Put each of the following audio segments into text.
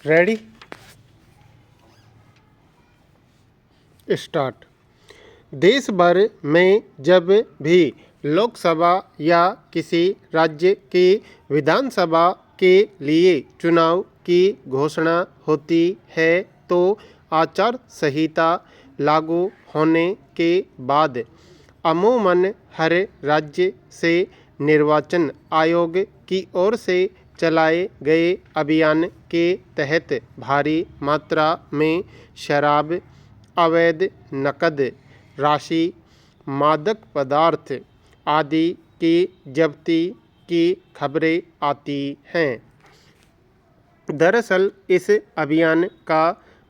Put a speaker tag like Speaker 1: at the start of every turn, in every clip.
Speaker 1: Ready start. देश भर में जब भी लोकसभा या किसी राज्य की विधानसभा के लिए चुनाव की घोषणा होती है तो आचार संहिता लागू होने के बाद अमूमन हर राज्य से निर्वाचन आयोग की ओर से चलाए गए अभियान के तहत भारी मात्रा में शराब, अवैध नकद राशि, मादक पदार्थ आदि की जब्ती की खबरें आती हैं। दरअसल इस अभियान का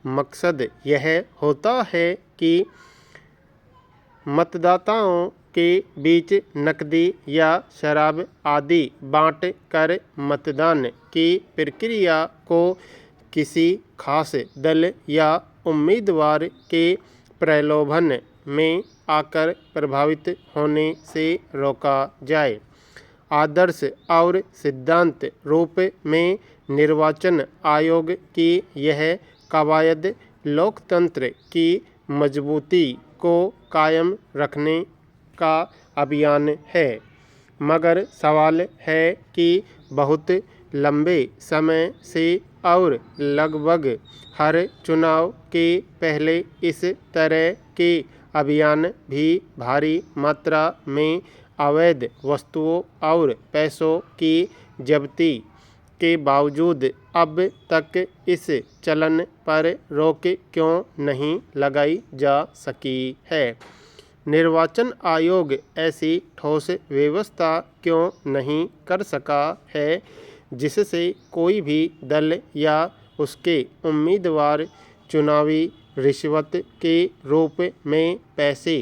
Speaker 1: मकसद यह होता है कि मतदाताओं के बीच नकदी या शराब आदि बांट कर मतदान की प्रक्रिया को किसी खास दल या उम्मीदवार के प्रलोभन में आकर प्रभावित होने से रोका जाए। आदर्श और सिद्धांत रूप में निर्वाचन आयोग की यह कवायद लोकतंत्र की मजबूती को कायम रखने का अभियान है, मगर सवाल है कि बहुत लंबे समय से और लगभग हर चुनाव के पहले इस तरह के अभियान भी भारी मात्रा में अवैध वस्तुओं और पैसों की जब्ती के बावजूद अब तक इस चलन पर रोक क्यों नहीं लगाई जा सकी है। निर्वाचन आयोग ऐसी ठोस व्यवस्था क्यों नहीं कर सका है जिससे कोई भी दल या उसके उम्मीदवार चुनावी रिश्वत के रूप में पैसे,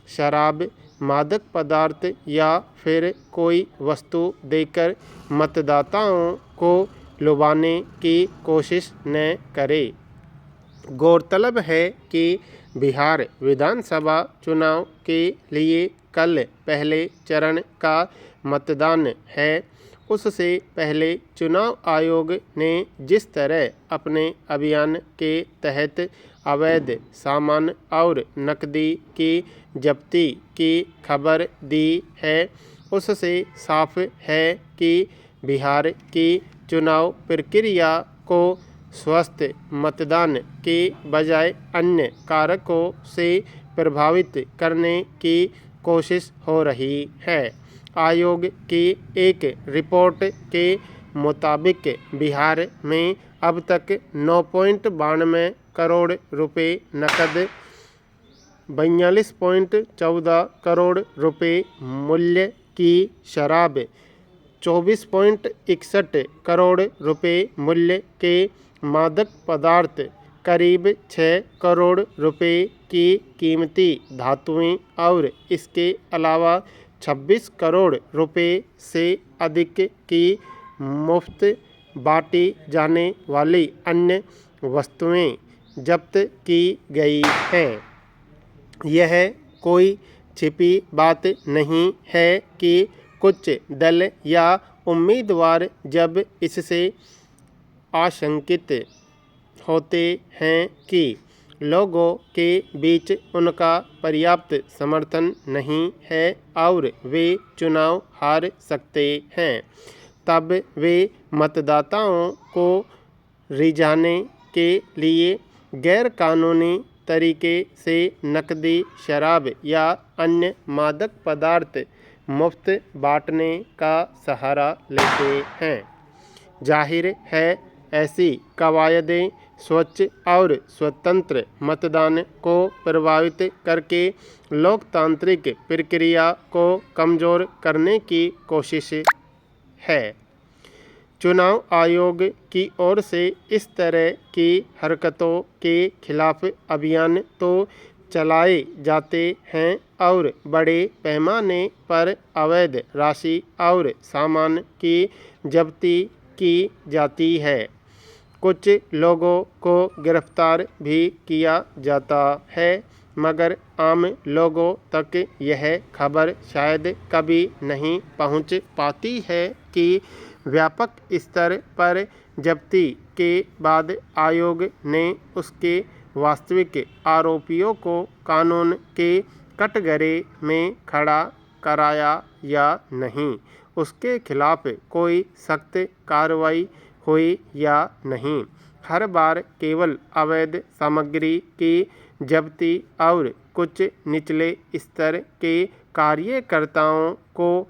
Speaker 1: शराब, मादक पदार्थ या फिर कोई वस्तु देकर मतदाताओं को लुभाने की कोशिश न करे। गौरतलब है कि बिहार विधानसभा चुनाव के लिए कल पहले चरण का मतदान है। उससे पहले चुनाव आयोग ने जिस तरह अपने अभियान के तहत अवैध सामान और नकदी की जब्ती की खबर दी है, उससे साफ है कि बिहार की चुनाव प्रक्रिया को स्वस्थ मतदान के बजाय अन्य कारकों से प्रभावित करने की कोशिश हो रही है। आयोग की एक रिपोर्ट के मुताबिक बिहार में अब तक 9.92 करोड़ रुपए नकद, 42.14 करोड़ रुपए मूल्य की शराब, 24.61 करोड़ रुपए मूल्य के मादक पदार्थ, करीब 6 करोड़ रुपए की कीमती धातुएं और इसके अलावा 26 करोड़ रुपए से अधिक की मुफ्त बांटी जाने वाली अन्य वस्तुएं जब्त की गई हैं। यह कोई छिपी बात नहीं है कि कुछ दल या उम्मीदवार जब इससे आशंकित होते हैं कि लोगों के बीच उनका पर्याप्त समर्थन नहीं है और वे चुनाव हार सकते हैं, तब वे मतदाताओं को रिझाने के लिए गैरकानूनी तरीके से नकदी, शराब या अन्य मादक पदार्थ मुफ्त बांटने का सहारा लेते हैं। जाहिर है ऐसी कवायदें स्वच्छ और स्वतंत्र मतदान को प्रभावित करके लोकतांत्रिक प्रक्रिया को कमज़ोर करने की कोशिश है। चुनाव आयोग की ओर से इस तरह की हरकतों के खिलाफ अभियान तो चलाए जाते हैं और बड़े पैमाने पर अवैध राशि और सामान की जब्ती की जाती है। कुछ लोगों को गिरफ्तार भी किया जाता है, मगर आम लोगों तक यह खबर शायद कभी नहीं पहुंच पाती है कि व्यापक स्तर पर जब्ती के बाद आयोग ने उसके वास्तविक आरोपियों को कानून के कटघरे में खड़ा कराया या नहीं, उसके खिलाफ कोई सख्त कार्रवाई हुई या नहीं। हर बार केवल अवैध सामग्री की जब्ती और कुछ निचले स्तर के कार्यकर्ताओं को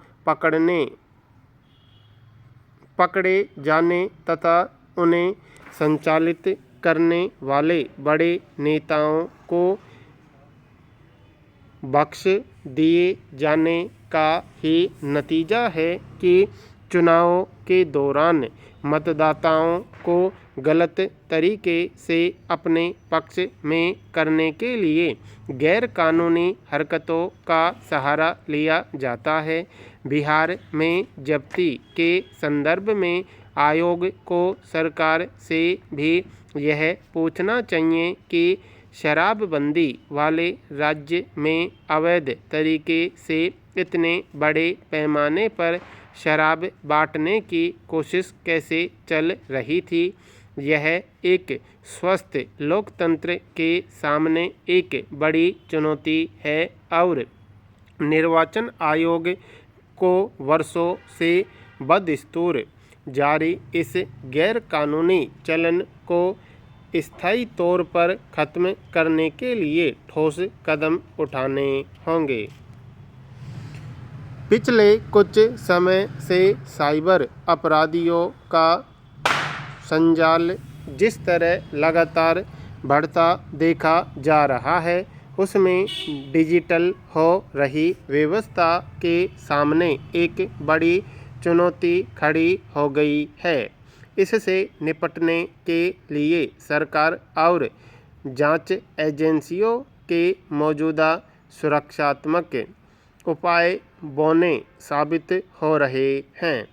Speaker 1: पकड़े जाने तथा उन्हें संचालित करने वाले बड़े नेताओं को बख्श दिए जाने का ही नतीजा है कि चुनावों के दौरान मतदाताओं को गलत तरीके से अपने पक्ष में करने के लिए गैरकानूनी हरकतों का सहारा लिया जाता है। बिहार में जब्ती के संदर्भ में आयोग को सरकार से भी यह पूछना चाहिए कि शराबबंदी वाले राज्य में अवैध तरीके से इतने बड़े पैमाने पर शराब बांटने की कोशिश कैसे चल रही थी। यह एक स्वस्थ लोकतंत्र के सामने एक बड़ी चुनौती है और निर्वाचन आयोग को वर्षों से बदस्तूर जारी इस गैरकानूनी चलन को स्थायी तौर पर खत्म करने के लिए ठोस कदम उठाने होंगे। पिछले कुछ समय से साइबर अपराधियों का संजाल जिस तरह लगातार बढ़ता देखा जा रहा है, उसमें डिजिटल हो रही व्यवस्था के सामने एक बड़ी चुनौती खड़ी हो गई है। इससे निपटने के लिए सरकार और जांच एजेंसियों के मौजूदा सुरक्षात्मक उपाय बौने साबित हो रहे हैं।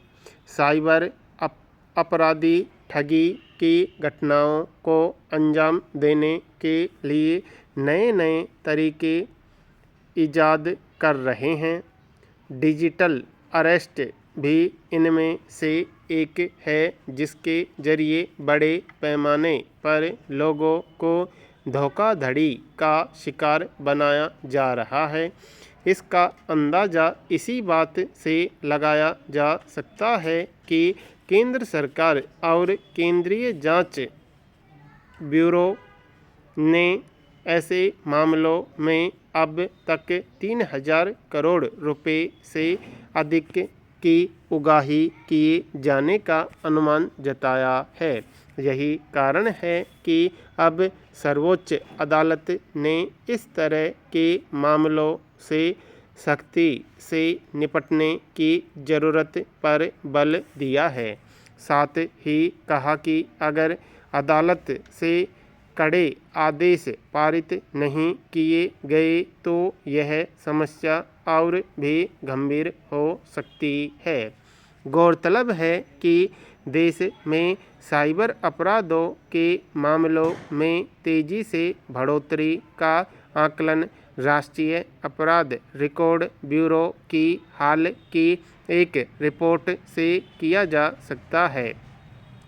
Speaker 1: साइबर अपराधी ठगी की घटनाओं को अंजाम देने के लिए नए नए तरीके ईजाद कर रहे हैं। डिजिटल अरेस्ट भी इनमें से एक है, जिसके जरिए बड़े पैमाने पर लोगों को धोखाधड़ी का शिकार बनाया जा रहा है। इसका अंदाज़ा इसी बात से लगाया जा सकता है कि केंद्र सरकार और केंद्रीय जांच ब्यूरो ने ऐसे मामलों में अब तक 3000 करोड़ रुपए से अधिक की उगाही किए जाने का अनुमान जताया है। यही कारण है कि अब सर्वोच्च अदालत ने इस तरह के मामलों से सख्ती से निपटने की ज़रूरत पर बल दिया है। साथ ही कहा कि अगर अदालत से कड़े आदेश पारित नहीं किए गए तो यह समस्या और भी गंभीर हो सकती है। गौरतलब है कि देश में साइबर अपराधों के मामलों में तेज़ी से बढ़ोतरी का आकलन राष्ट्रीय अपराध रिकॉर्ड ब्यूरो की हाल की एक रिपोर्ट से किया जा सकता है।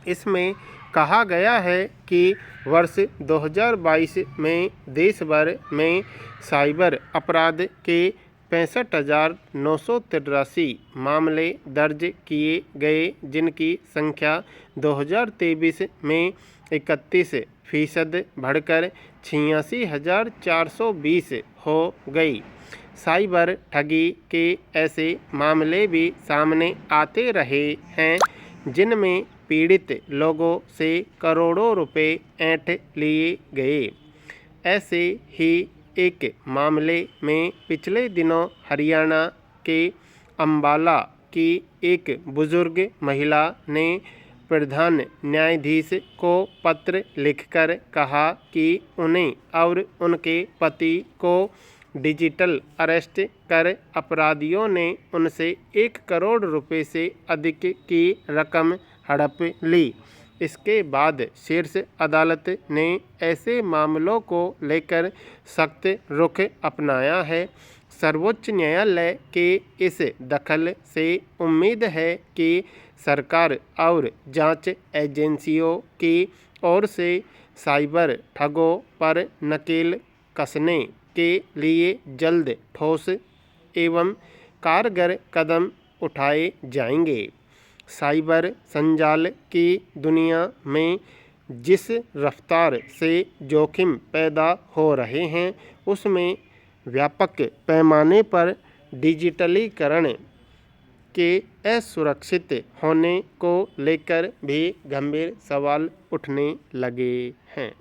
Speaker 1: इसमें कहा गया है कि वर्ष 2022 में देश भर में साइबर अपराध के 65,983 मामले दर्ज किए गए, जिनकी संख्या 2023 में 31% बढ़कर 86,420 हो गई। साइबर ठगी के ऐसे मामले भी सामने आते रहे हैं जिनमें पीड़ित लोगों से करोड़ों रुपए ऐंठ लिए गए। ऐसे ही एक मामले में पिछले दिनों हरियाणा के अंबाला की एक बुजुर्ग महिला ने प्रधान न्यायाधीश को पत्र लिखकर कहा कि उन्हें और उनके पति को डिजिटल अरेस्ट कर अपराधियों ने उनसे 1 करोड़ रुपए से अधिक की रकम हड़प ली। इसके बाद शीर्ष अदालत ने ऐसे मामलों को लेकर सख्त रुख अपनाया है। सर्वोच्च न्यायालय के इस दखल से उम्मीद है कि सरकार और जांच एजेंसियों की ओर से साइबर ठगों पर नकेल कसने के लिए जल्द ठोस एवं कारगर कदम उठाए जाएंगे। साइबर संजाल की दुनिया में जिस रफ्तार से जोखिम पैदा हो रहे हैं, उसमें व्यापक पैमाने पर डिजिटलीकरण के असुरक्षित होने को लेकर भी गंभीर सवाल उठने लगे हैं।